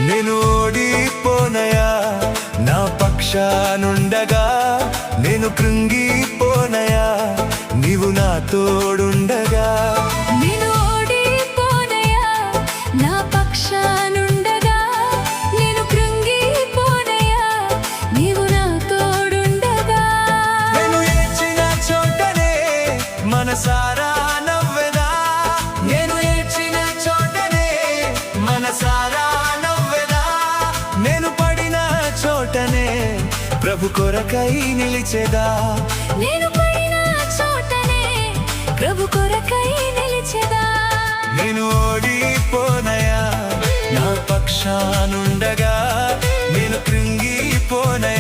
నేను ఓడిపోనయా నా పక్షానుండగా, నేను కృంగిపోనయా నీవు నా తోడుండగా. నేను ఓడిపోనయా నా పక్షానుండగా, నేను కృంగిపోనయా నీవు నా తోడుండగా. నేను ఏడ్చిన చోటనే మనసారా నవ్వెదా, నేను ఏడ్చిన చోటనే మనసారా నవ్వెదా. నేను పడిన చోటనే ప్రభు కొరకై నిలిచెదా, నేను పడిన చోటనే ప్రభు కొరకై నిలిచెదా. నేను ఓడిపోనయా నా పక్షానుండగా, నేను కృంగిపోనయా